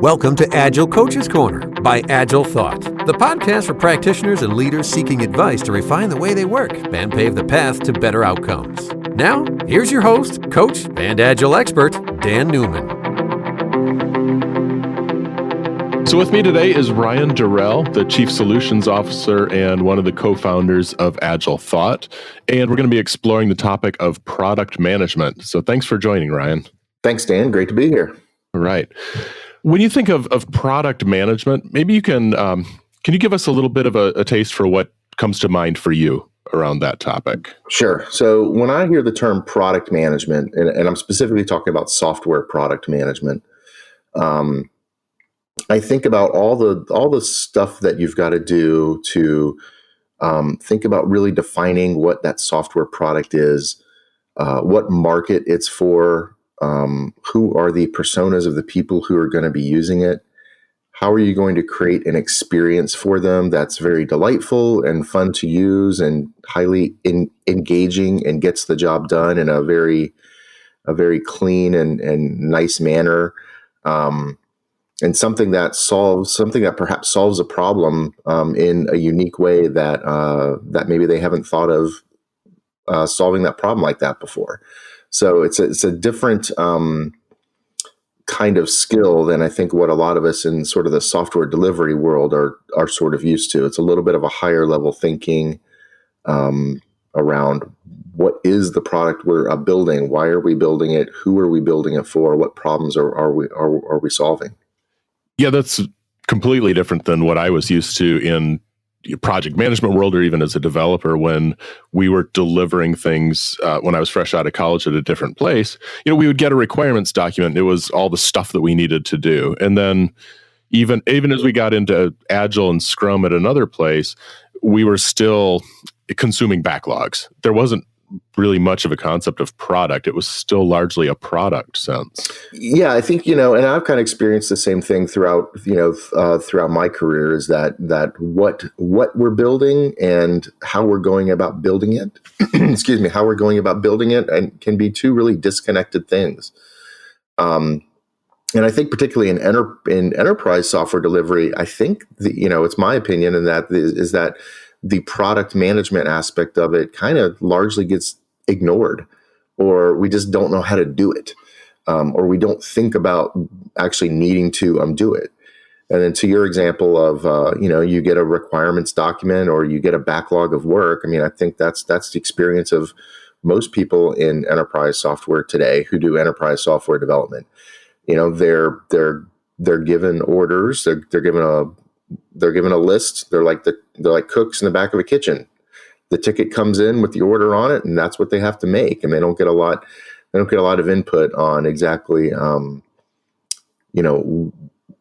Welcome to Agile Coaches Corner by AgileThought, the podcast for practitioners and leaders seeking advice to refine the way they work and pave the path to better outcomes. Now, here's your host, coach, and Agile expert, Dan Neumann. So with me today is Ryan Dorrell, the Chief Solutions Officer and one of the co-founders of AgileThought. And we're going to be exploring the topic of product management. So thanks for joining, Ryan. Thanks, Dan. Great to be here. All right. When you think of product management, maybe you can you give us a little bit of a taste for what comes to mind for you around that topic? Sure. So when I hear the term product management, and I'm specifically talking about software product management, I think about all the stuff that you've got to do to think about really defining what that software product is, what market it's for, who are the personas of the people who are going to be using it, how are you going to create an experience for them that's very delightful and fun to use and highly engaging and gets the job done in a very clean and nice manner. And something that perhaps solves a problem in a unique way that maybe they haven't thought of solving that problem like that before. So it's a different kind of skill than I think what a lot of us in sort of the software delivery world are sort of used to. It's a little bit of a higher level thinking around what is the product we're building, why are we building it, who are we building it for, what problems are we solving. Yeah, that's completely different than what I was used to in project management world, or even as a developer when we were delivering things when I was fresh out of college at a different place. We would get a requirements document. It was all the stuff that we needed to do. And then even as we got into Agile and Scrum at another place, we were still consuming backlogs. There wasn't really much of a concept of product. It was still largely a product sense. Yeah, I think, and I've kind of experienced the same thing throughout my career is that what we're building and how we're going about building it, how we're going about building it and can be two really disconnected things. And I think particularly in enterprise software delivery, I think it's my opinion in that is that the product management aspect of it kind of largely gets ignored, or we just don't know how to do it, or we don't think about actually needing to do it. And then to your example of, you get a requirements document or you get a backlog of work. I mean, I think that's the experience of most people in enterprise software today who do enterprise software development. They're given orders. They're given a list. They're like cooks in the back of a kitchen. The ticket comes in with the order on it, and that's what they have to make. And they don't get a lot of input on exactly,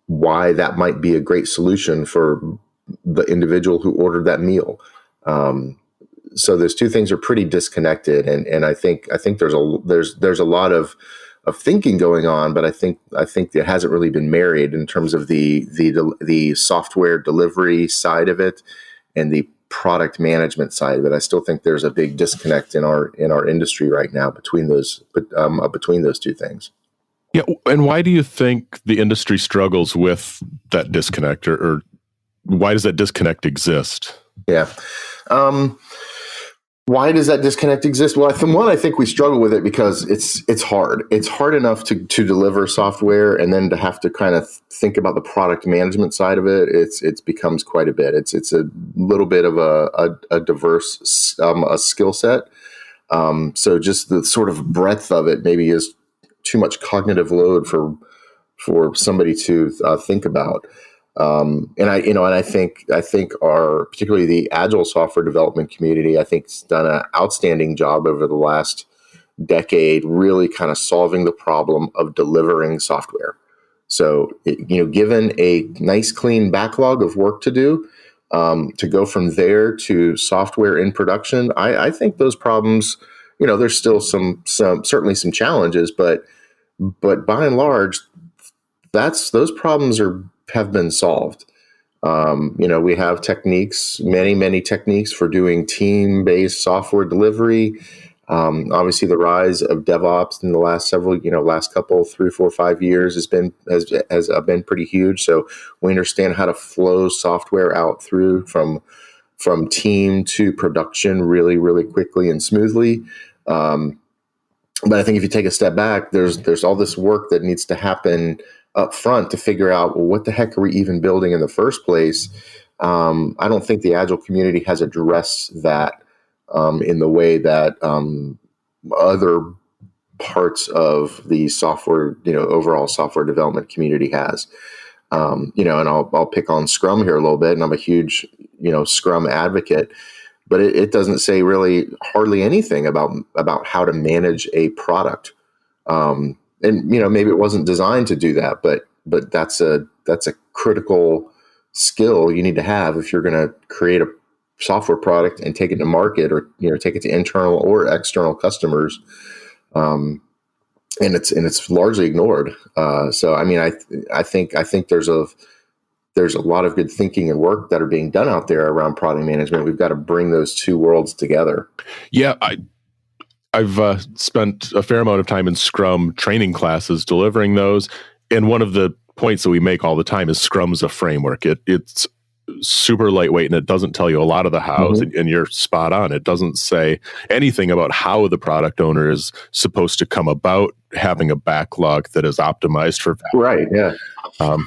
why that might be a great solution for the individual who ordered that meal. So those two things are pretty disconnected, and I think there's a lot of thinking going on, but I think it hasn't really been married in terms of the software delivery side of it and the product management side of it. I still think there's a big disconnect in our industry right now between those two things. Yeah, and why do you think the industry struggles with that disconnect, or why does that disconnect exist? Yeah. Why does that disconnect exist? Well, I think we struggle with it because it's hard. It's hard enough to deliver software, and then to have to kind of think about the product management side of it. It becomes quite a bit. It's a little bit of a diverse a skill set. So just the sort of breadth of it maybe is too much cognitive load for somebody to think about. And I think particularly the Agile software development community, I think, has done an outstanding job over the last decade, really kind of solving the problem of delivering software. So, given a nice clean backlog of work to do, to go from there to software in production, I think those problems, there's still certainly some challenges, but by and large, those problems have been solved. We have techniques, many techniques for doing team-based software delivery. Obviously, the rise of DevOps in the last last couple, 3, 4, 5 years has been pretty huge. So we understand how to flow software out through from team to production really, really quickly and smoothly. But I think if you take a step back, there's all this work that needs to happen up front to figure out, well, what the heck are we even building in the first place? I don't think the Agile community has addressed that in the way that other parts of the software, overall software development community has. And I'll pick on Scrum here a little bit, and I'm a huge, Scrum advocate, but it doesn't say really hardly anything about how to manage a product. And maybe it wasn't designed to do that, but that's a critical skill you need to have if you're going to create a software product and take it to market, or take it to internal or external customers. And it's largely ignored. So I mean, I think there's a lot of good thinking and work that are being done out there around product management. We've got to bring those two worlds together. Yeah, I've spent a fair amount of time in Scrum training classes delivering those, and one of the points that we make all the time is Scrum's a framework. It's super lightweight, and it doesn't tell you a lot of the hows, and you're spot on. It doesn't say anything about how the product owner is supposed to come about having a backlog that is optimized for value. Right, yeah.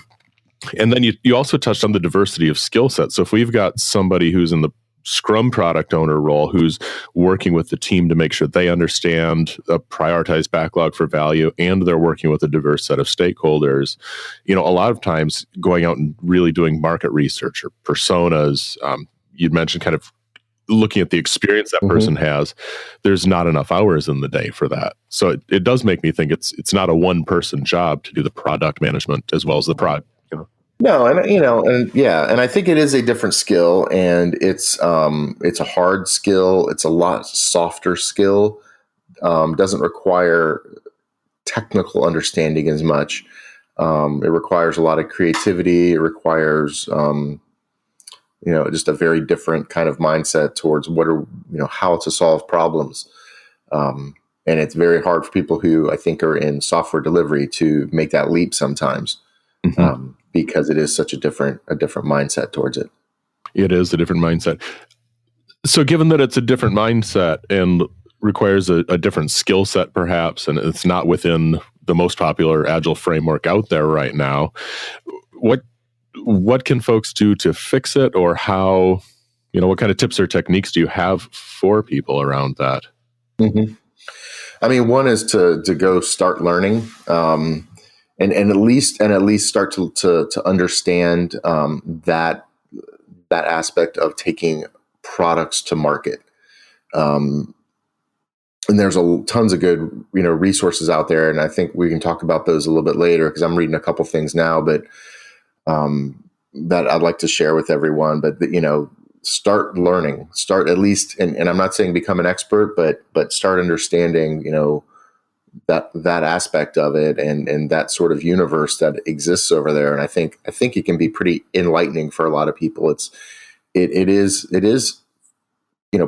And then you also touched on the diversity of skill sets. So if we've got somebody who's in the Scrum product owner role, who's working with the team to make sure they understand a prioritized backlog for value, and they're working with a diverse set of stakeholders, a lot of times going out and really doing market research or personas, you'd mentioned kind of looking at the experience that person has, there's not enough hours in the day for that. So it does make me think it's not a one-person job to do the product management as well as the product. No, and and I think it is a different skill, and it's a hard skill. It's a lot softer skill. Doesn't require technical understanding as much. It requires a lot of creativity. It requires just a very different kind of mindset towards how to solve problems. And it's very hard for people who I think are in software delivery to make that leap sometimes. Because it is such a different mindset towards it. It is a different mindset. So given that it's a different mindset and requires a different skill set perhaps, and it's not within the most popular Agile framework out there right now, what can folks do to fix it, or how, what kind of tips or techniques do you have for people around that? I mean, one is to go start learning. And at least start to understand that aspect of taking products to market. And there's tons of good resources out there, and I think we can talk about those a little bit later because I'm reading a couple things now, but that I'd like to share with everyone. But start learning, start at least, and I'm not saying become an expert, but start understanding that aspect of it and that sort of universe that exists over there. And I think it can be pretty enlightening for a lot of people. It is,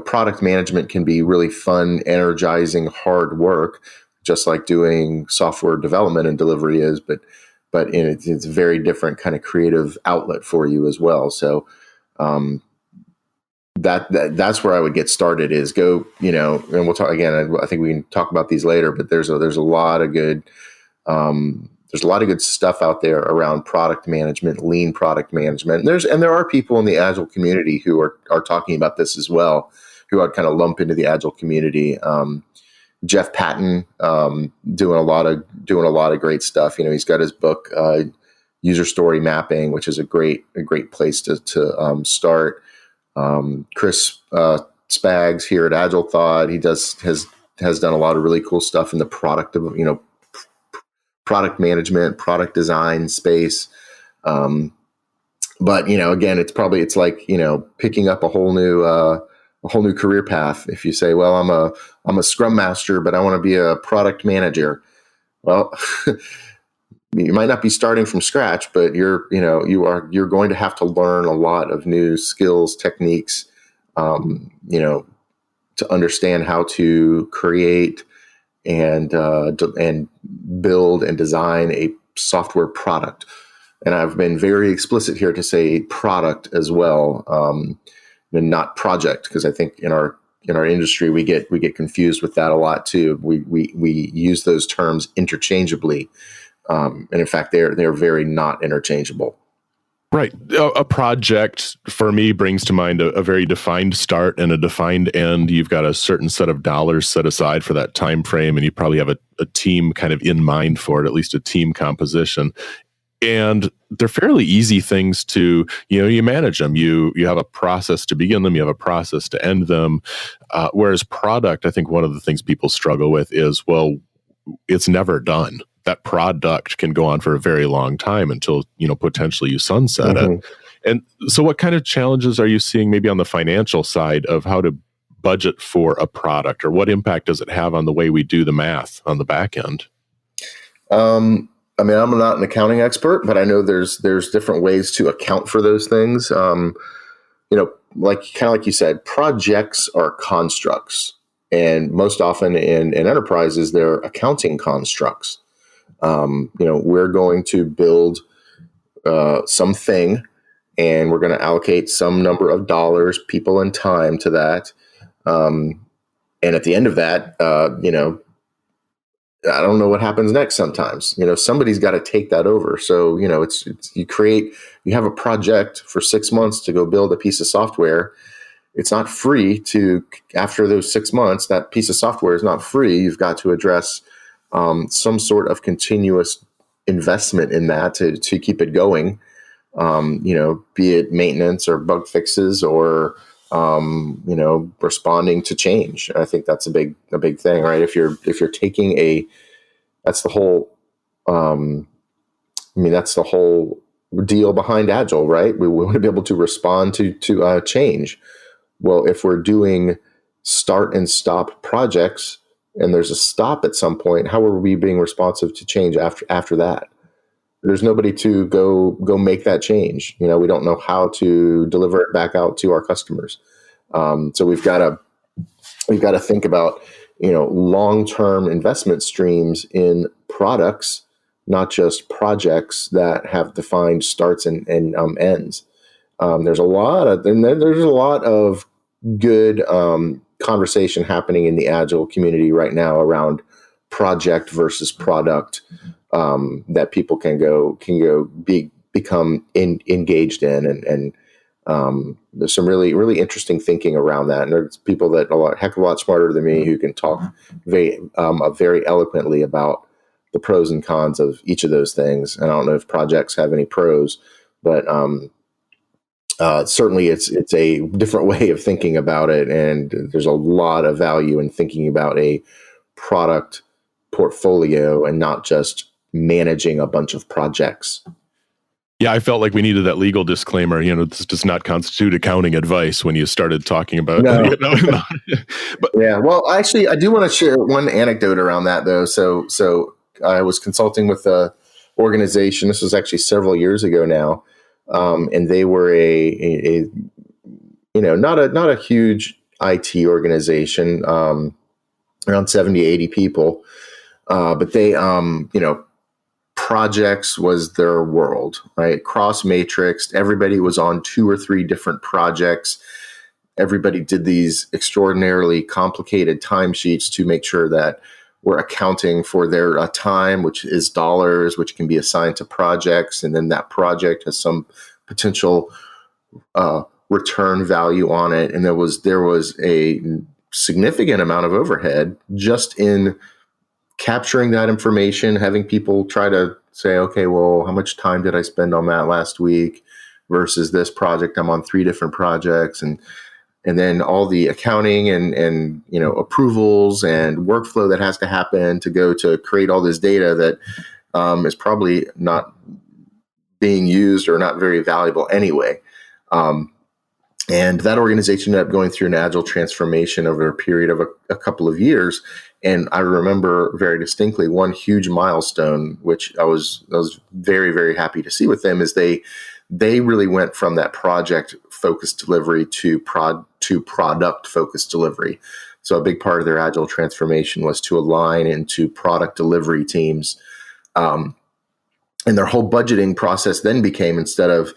product management can be really fun, energizing, hard work, just like doing software development and delivery is, but it's a very different kind of creative outlet for you as well. So, that's where I would get started is go, and we'll talk again. I think we can talk about these later, but there's a lot of good, stuff out there around product management, lean product management. There are people in the Agile community who are talking about this as well, who I'd kind of lump into the Agile community. Jeff Patton, doing a lot of great stuff. He's got his book, User Story Mapping, which is a great place to start. Chris Spags here at AgileThought, he has done a lot of really cool stuff in the product management, product design space. But again, it's like picking up a whole new career path. If you say, well, I'm a Scrum Master, but I want to be a product manager. Well, you might not be starting from scratch, but you're going to have to learn a lot of new skills, techniques, to to understand how to create and build and design a software product. And I've been very explicit here to say product as well, and not project, because I think in our industry we get confused with that a lot too. We use those terms interchangeably, and in fact they're very not interchangeable. Right. A project for me brings to mind a very defined start and a defined end. You've got a certain set of dollars set aside for that time frame, and you probably have a team kind of in mind for it, at least a team composition. And they're fairly easy things to, you manage them. You have a process to begin them. You have a process to end them. Whereas product, I think one of the things people struggle with is, well, it's never done. That product can go on for a very long time until, potentially you sunset it. And so what kind of challenges are you seeing maybe on the financial side of how to budget for a product, or what impact does it have on the way we do the math on the back end? I'm not an accounting expert, but I know there's different ways to account for those things. Like you said, projects are constructs, and most often in enterprises, they're accounting constructs. We're going to build something, and we're going to allocate some number of dollars, people, and time to that. And at the end of that, I don't know what happens next sometimes. Somebody's got to take that over. So, you have a project for 6 months to go build a piece of software. It's not free after those 6 months, that piece of software is not free. You've got to address some sort of continuous investment in that to keep it going, be it maintenance or bug fixes or, responding to change. I think that's a big thing, right? If you're taking that's the whole, that's the whole deal behind Agile, right? We want to be able to respond to change. Well, if we're doing start and stop projects, and there's a stop at some point, how are we being responsive to change after that? There's nobody to go make that change. We don't know how to deliver it back out to our customers. So we've got to think about, long-term investment streams in products, not just projects that have defined starts and ends. There's a lot of good conversation happening in the Agile community right now around project versus product, that people can become engaged in, and there's some really, really interesting thinking around that. And there's people that are a heck of a lot smarter than me who can talk very eloquently about the pros and cons of each of those things. And I don't know if projects have any pros, but certainly it's a different way of thinking about it. And there's a lot of value in thinking about a product portfolio and not just managing a bunch of projects. Yeah, I felt like we needed that legal disclaimer. This does not constitute accounting advice when you started talking about it. But, yeah, well, actually, I do want to share one anecdote around that, though. So I was consulting with a organization. This was actually several years ago now, and they were a not a huge IT organization, around 70, 80 people, but they projects was their world, right? Cross-matrixed. Everybody was on 2 or 3 different projects. Everybody did these extraordinarily complicated timesheets to make sure that we're accounting for their time, which is dollars, which can be assigned to projects. And then that project has some potential return value on it. And there was a significant amount of overhead just in capturing that information, having people try to say, okay, well, how much time did I spend on that last week versus this project? I'm on 3 different projects, and then all the accounting and approvals and workflow that has to happen to go to create all this data that is probably not being used or not very valuable anyway. And that organization ended up going through an Agile transformation over a period of a couple of years. And I remember very distinctly one huge milestone, which I was very, very happy to see with them, is they really went from that project focused delivery to product focused delivery. So a big part of their agile transformation was to align into product delivery teams. And their whole budgeting process then became, instead of,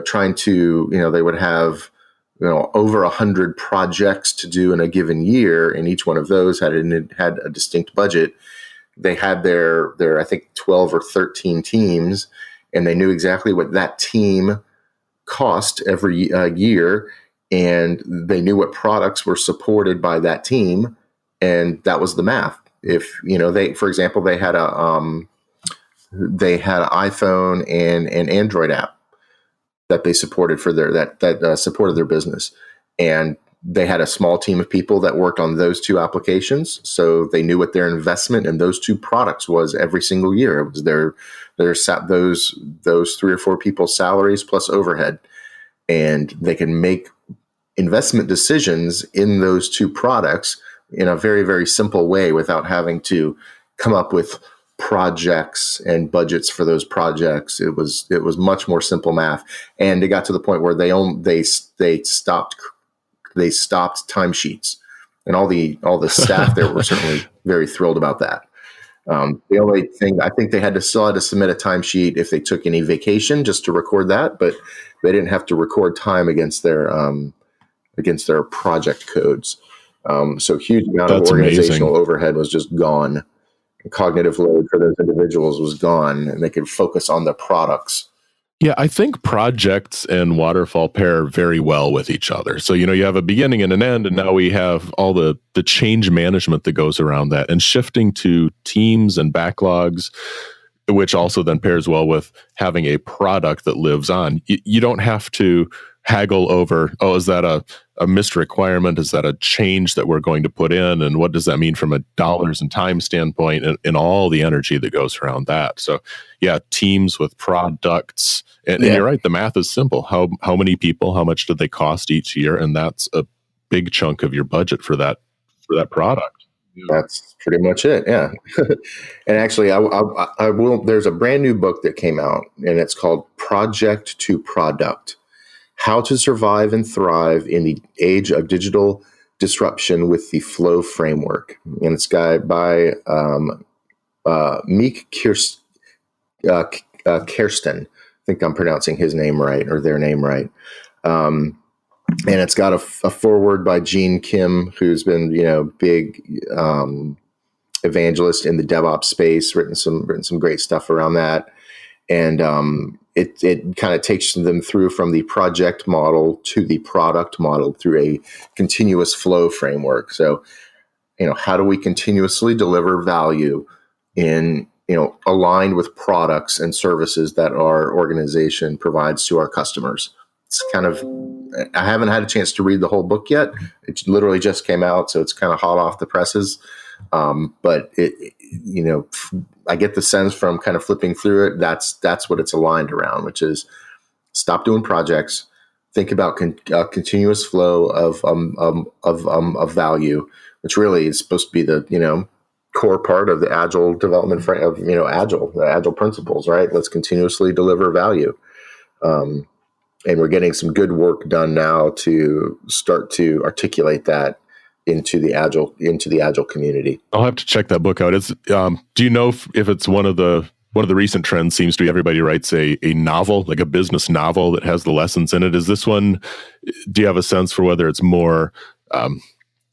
trying to, they would have, over 100 projects to do in a given year, and each one of those had a distinct budget. They had their I think 12 or 13 teams, and they knew exactly what that team cost every year, and they knew what products were supported by that team, and that was the math. If for example, they had an iPhone and an Android app that they supported for that supported their business, and they had a small team of people that worked on those two applications, so they knew what their investment in those two products was every single year. It was those 3 or 4 people's salaries plus overhead, and they can make investment decisions in those two products in a very, very simple way without having to come up with projects and budgets for those projects. It was much more simple math, and it got to the point where they stopped timesheets, and all the staff there were certainly very thrilled about that. The only thing, I think, they still had to submit a timesheet if they took any vacation, just to record that, but they didn't have to record time against their project codes. So huge amount of organizational overhead was just gone. The cognitive load for those individuals was gone, and they could focus on the products. Yeah, I think projects and waterfall pair very well with each other. So, you have a beginning and an end, and now we have all the change management that goes around that, and shifting to teams and backlogs, which also then pairs well with having a product that lives on. You don't have to haggle over, is that a missed requirement? Is that a change that we're going to put in? And what does that mean from a dollars and time standpoint, and all the energy that goes around that? So yeah, teams with products. And you're right, the math is simple. How many people, how much do they cost each year? And that's a big chunk of your budget for that product. That's pretty much it. Yeah. And actually, I will, there's a brand new book that came out, and it's called Project to Product: How to Survive and Thrive in the Age of Digital Disruption with the Flow Framework. And it's by Meek Kirsten. I think I'm pronouncing his name right, or their name right. And it's got a foreword by Gene Kim, who's been, big evangelist in the DevOps space, written some great stuff around that. And it kind of takes them through from the project model to the product model through a continuous flow framework. So, how do we continuously deliver value in, aligned with products and services that our organization provides to our customers? It's kind of, I haven't had a chance to read the whole book yet. It literally just came out, so it's kind of hot off the presses. But I get the sense from kind of flipping through it, that's what it's aligned around, which is stop doing projects, think about continuous flow of value, which really is supposed to be the core part of the agile development of the agile principles, right? Let's continuously deliver value. And we're getting some good work done now to start to articulate that into the agile community. I'll have to check that book out. It's do you know if it's one of the recent trends seems to be everybody writes a novel, like a business novel that has the lessons in it? Is this one, do you have a sense for whether it's more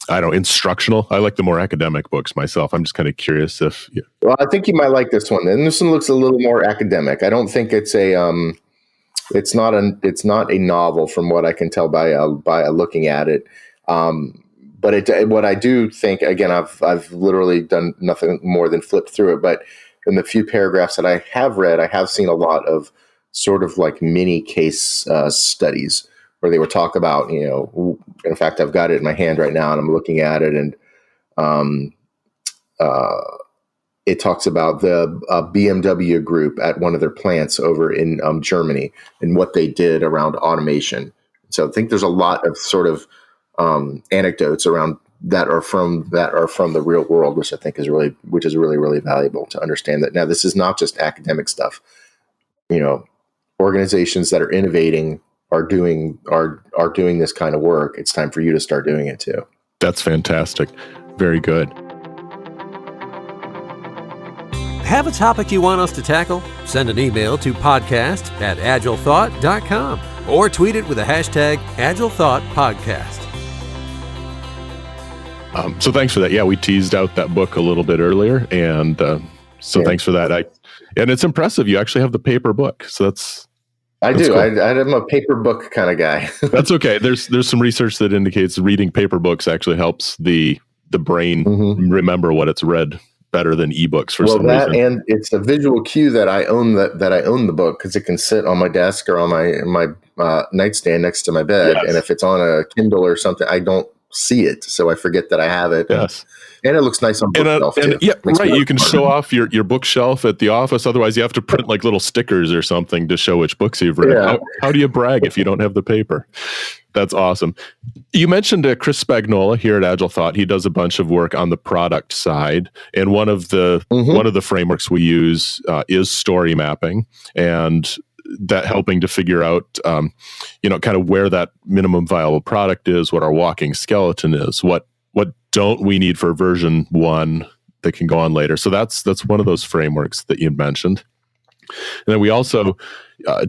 instructional? I like the more academic books myself. I'm just kind of curious if Well, I think you might like this one. And this one looks a little more academic. I don't think it's it's not a novel from what I can tell by looking at it. But what I do think, again, I've literally done nothing more than flip through it. But in the few paragraphs that I have read, I have seen a lot of sort of like mini case studies where they would talk about, in fact, I've got it in my hand right now and I'm looking at it, and it talks about the BMW group at one of their plants over in Germany and what they did around automation. So I think there's a lot of sort of anecdotes around that are from the real world, which I think is really valuable to understand that. Now, this is not just academic stuff. Organizations that are innovating are doing this kind of work. It's time for you to start doing it too. That's fantastic. Very good. Have a topic you want us to tackle? Send an email to podcast@agilethought.com or tweet it with the hashtag AgileThoughtPodcast. So thanks for that. Yeah, we teased out that book a little bit earlier, and thanks for that. And it's impressive. You actually have the paper book, so that's do. Cool. I'm a paper book kind of guy. That's okay. There's some research that indicates reading paper books actually helps the brain remember what it's read better than ebooks for some reason. And it's a visual cue that I own that I own the book, because it can sit on my desk or on my nightstand next to my bed. Yes. And if it's on a Kindle or something, I don't see it, so I forget that I have it. Yes. And it looks nice on bookshelf too. Yeah, right. You can show off your bookshelf at the office. Otherwise, you have to print like little stickers or something to show which books you've read. Yeah. How do you brag if you don't have the paper? That's awesome. You mentioned Chris Spagnola here at AgileThought. He does a bunch of work on the product side, and one of the frameworks we use is story mapping, and that helping to figure out, kind of where that minimum viable product is, what our walking skeleton is, what don't we need for version 1 that can go on later. So that's one of those frameworks that you mentioned. And then we also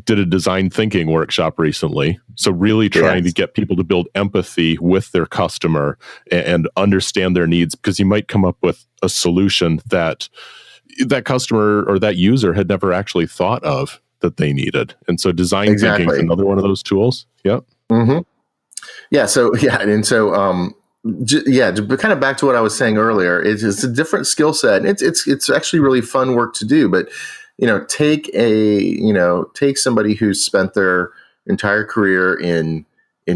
did a design thinking workshop recently. So really trying to get people to build empathy with their customer and understand their needs, because you might come up with a solution that customer or that user had never actually thought of that they needed. And so design thinking is another one of those tools. Yep. Mm-hmm. Yeah. So, but kind of back to what I was saying earlier, it's a different skill set. It's actually really fun work to do, but take somebody who's spent their entire career in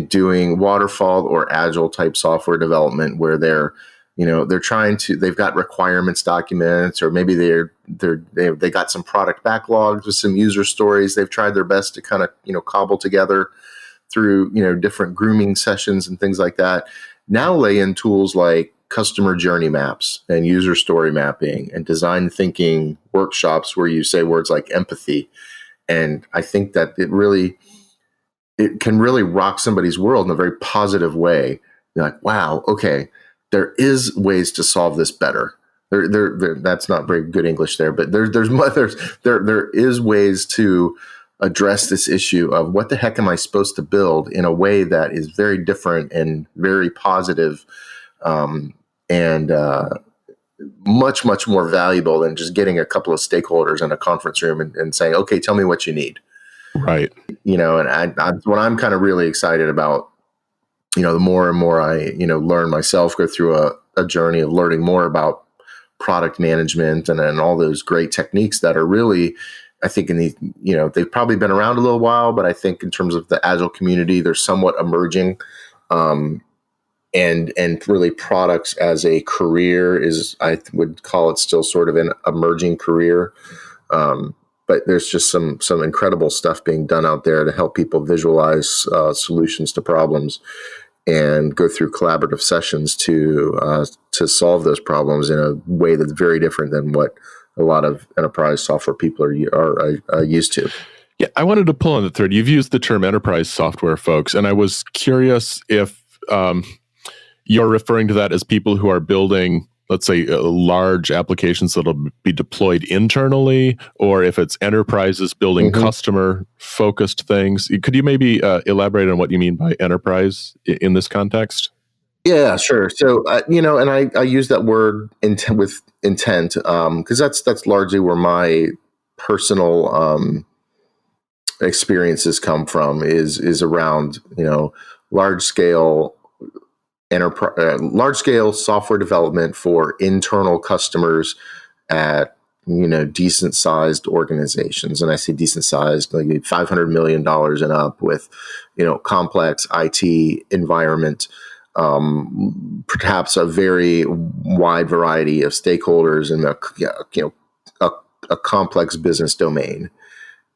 doing waterfall or agile type software development, where they've got requirements documents, or maybe they got some product backlogs with some user stories. They've tried their best to kind of, cobble together through, different grooming sessions and things like that. Now lay in tools like customer journey maps and user story mapping and design thinking workshops where you say words like empathy. And I think that it can really rock somebody's world in a very positive way. You're like, wow, okay, there is ways to solve this better. There that's not very good English there, but there is ways to address this issue of what the heck am I supposed to build in a way that is very different and very positive, and much, much more valuable than just getting a couple of stakeholders in a conference room and saying, okay, tell me what you need. Right. And what I'm kind of really excited about, the more and more I, learn myself, go through a journey of learning more about product management and all those great techniques that are really, I think they've probably been around a little while, but I think in terms of the Agile community, they're somewhat emerging. And really products as a career I would call it still sort of an emerging career. But there's just some incredible stuff being done out there to help people visualize solutions to problems and go through collaborative sessions to solve those problems in a way that's very different than what a lot of enterprise software people are used to. Yeah, I wanted to pull on the thread. You've used the term enterprise software, folks, and I was curious if you're referring to that as people who are building, let's say, large applications that'll be deployed internally, or if it's enterprises building customer-focused things. Could you maybe elaborate on what you mean by enterprise in this context? Yeah, sure. So, and I use that word with intent, because that's largely where my personal experiences come from, is around, large scale software development for internal customers at, decent sized organizations. And I say decent sized, like $500 million and up, with, complex IT environment. Perhaps a very wide variety of stakeholders in a complex business domain.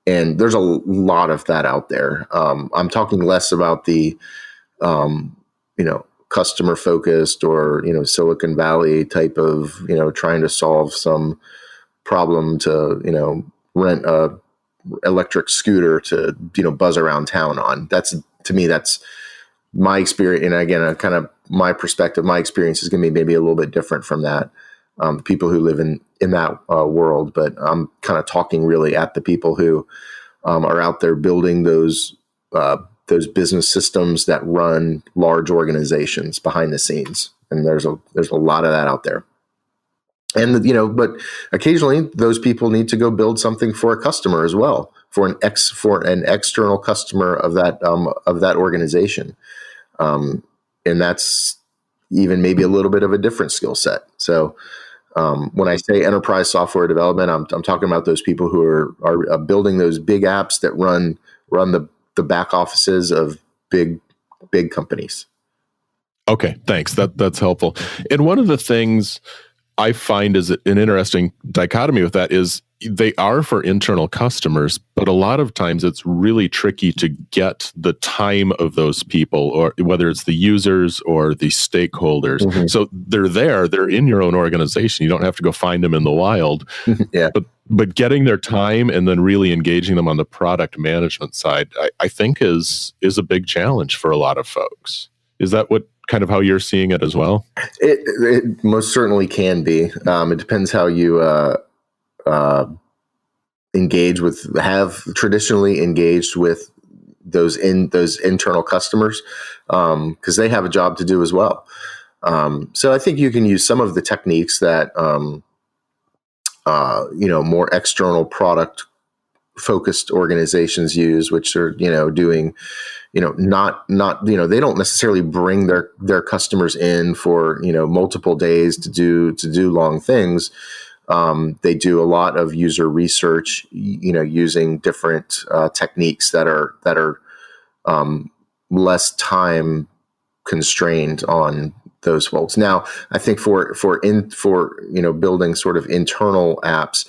And there's a lot of that out there. I'm talking less about the, customer focused or, Silicon Valley type of, trying to solve some problem to, rent a electric scooter to, buzz around town on. To me, that's my experience, and again, kind of my perspective, my experience is going to be maybe a little bit different from that. People who live in that world, but I'm kind of talking really at the people who are out there building those business systems that run large organizations behind the scenes, and there's a lot of that out there. And but occasionally those people need to go build something for a customer as well, for an external customer of that organization, and that's even maybe a little bit of a different skill set. So when I say enterprise software development, I'm talking about those people who are building those big apps that run the back offices of big companies. Okay, thanks. That's helpful. And one of the things I find is an interesting dichotomy with that is they are for internal customers, but a lot of times it's really tricky to get the time of those people, or whether it's the users or the stakeholders. Mm-hmm. So they're in your own organization. You don't have to go find them in the wild. Yeah. But getting their time and then really engaging them on the product management side, I think is a big challenge for a lot of folks. Is that what kind of how you're seeing it as well? It most certainly can be. It depends how you have traditionally engaged with those internal customers, because they have a job to do as well. So I think you can use some of the techniques that more external product focused organizations use, which are doing not they don't necessarily bring their customers in for multiple days to do long things. They do a lot of user research, using different techniques that are less time constrained on those folks. Now, I think for building sort of internal apps,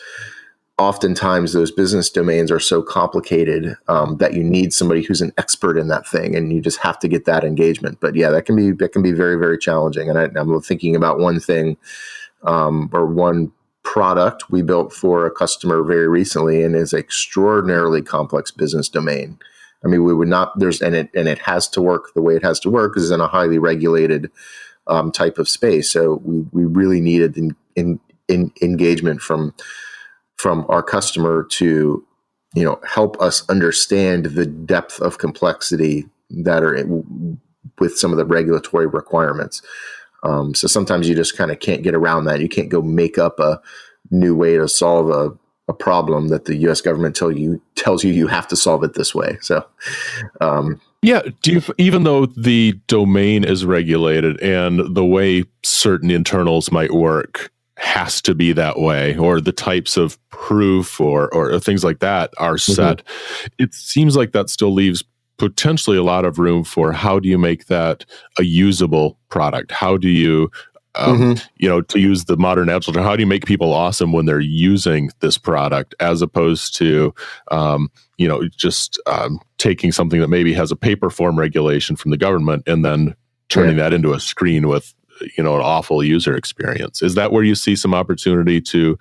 oftentimes those business domains are so complicated that you need somebody who's an expert in that thing, and you just have to get that engagement. But yeah, that can be very, very challenging. And I'm thinking about one thing or one product we built for a customer very recently, and is an extraordinarily complex business domain. I mean, we would not it has to work the way it has to work, because it's in a highly regulated type of space. So we really needed engagement from our customer to help us understand the depth of complexity that are with some of the regulatory requirements. So sometimes you just kind of can't get around that. You can't go make up a new way to solve a problem that the U.S. government tells you have to solve it this way. So, yeah. Even though the domain is regulated and the way certain internals might work has to be that way, or the types of proof or things like that are set, it seems like that still leaves potentially a lot of room for how do you make that a usable product? How do you, to use the modern Agile, how do you make people awesome when they're using this product, as opposed to, just taking something that maybe has a paper form regulation from the government and then turning that into a screen with an awful user experience. Is that where you see some opportunity to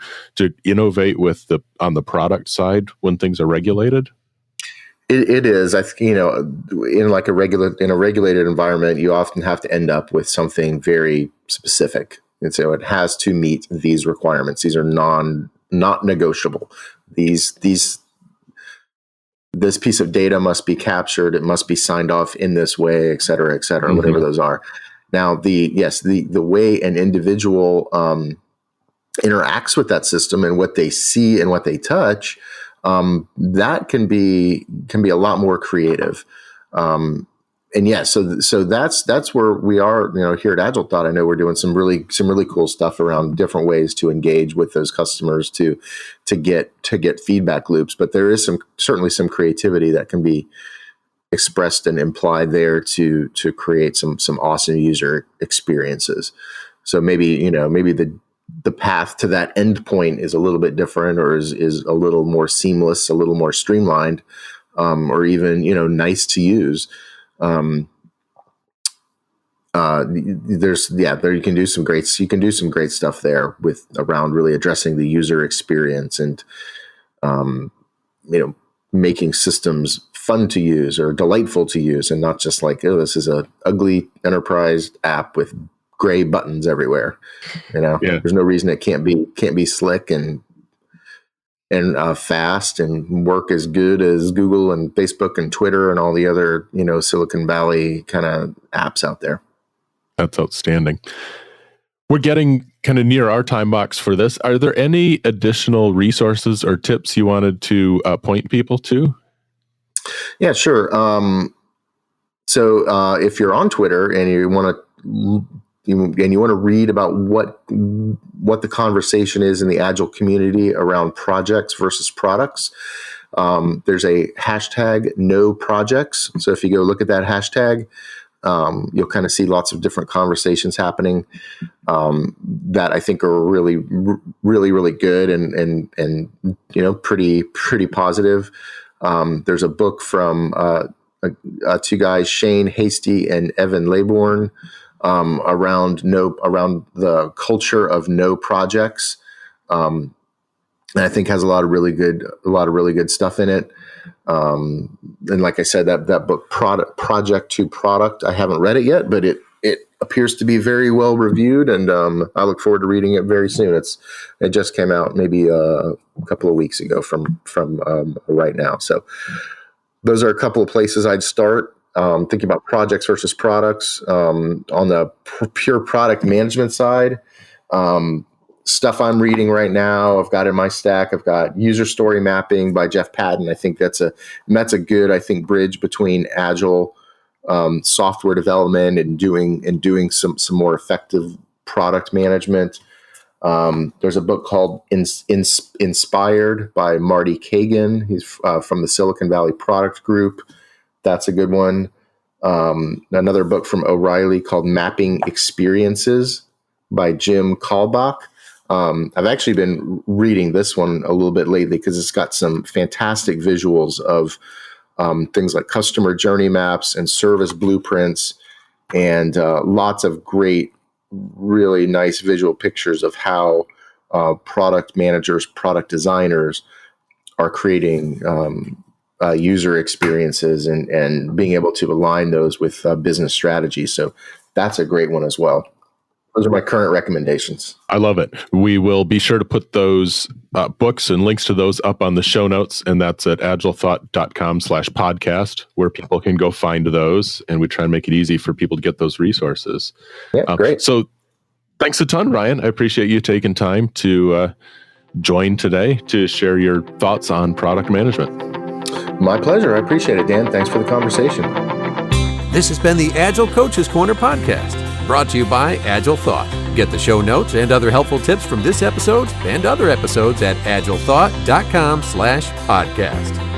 innovate on the product side when things are regulated? It is. I think, in a regulated environment, you often have to end up with something very specific. And so it has to meet these requirements. These are not negotiable. This piece of data must be captured. It must be signed off in this way, et cetera, whatever those are. Now, the way an individual interacts with that system and what they see and what they touch, that can be a lot more creative. So that's where we are. Here at AgileThought, I know we're doing some really cool stuff around different ways to engage with those customers to get feedback loops. But there is certainly some creativity that can be expressed and implied there to create some awesome user experiences. So maybe the path to that end point is a little bit different, or is a little more seamless, a little more streamlined, or even nice to use. There you can do some great stuff there around really addressing the user experience and making systems fun to use or delightful to use, and not just like, oh, this is a ugly enterprise app with gray buttons everywhere. There's no reason it can't be slick and fast and work as good as Google and Facebook and Twitter and all the other, Silicon Valley kind of apps out there. That's outstanding. We're getting kind of near our time box for this. Are there any additional resources or tips you wanted to point people to? Yeah, sure. So if you're on Twitter and you want to read about what the conversation is in the Agile community around projects versus products, there's a hashtag no projects. So if you go look at that hashtag, you'll kind of see lots of different conversations happening that I think are really, really, really good and pretty positive. There's a book from two guys, Shane Hasty and Evan Laybourne, around the culture of no projects, and I think has a lot of really good stuff in it. And like I said, that book, Project to Product, I haven't read it yet, but it appears to be very well reviewed, and I look forward to reading it very soon. It just came out maybe a couple of weeks ago from Right Now. So those are a couple of places I'd start. Thinking about projects versus products. On the pure product management side, stuff I'm reading right now, I've got in my stack. I've got User Story Mapping by Jeff Patton. I think that's a good, bridge between Agile software development and doing some more effective product management. There's a book called Inspired by Marty Kagan. He's from the Silicon Valley Product Group. That's a good one. Another book from O'Reilly called Mapping Experiences by Jim Kalbach. I've actually been reading this one a little bit lately because it's got some fantastic visuals of things like customer journey maps and service blueprints, and lots of great, really nice visual pictures of how product managers, product designers are creating user experiences and being able to align those with business strategies. So that's a great one as well. Those are my current recommendations. I love it. We will be sure to put those books and links to those up on the show notes, and that's at agilethought.com/podcast, where people can go find those, and we try and make it easy for people to get those resources. Yeah, great. So thanks a ton, Ryan. I appreciate you taking time to join today to share your thoughts on product management. My pleasure. I appreciate it, Dan. Thanks for the conversation. This has been the Agile Coaches Corner podcast, brought to you by AgileThought. Get the show notes and other helpful tips from this episode and other episodes at agilethought.com/podcast.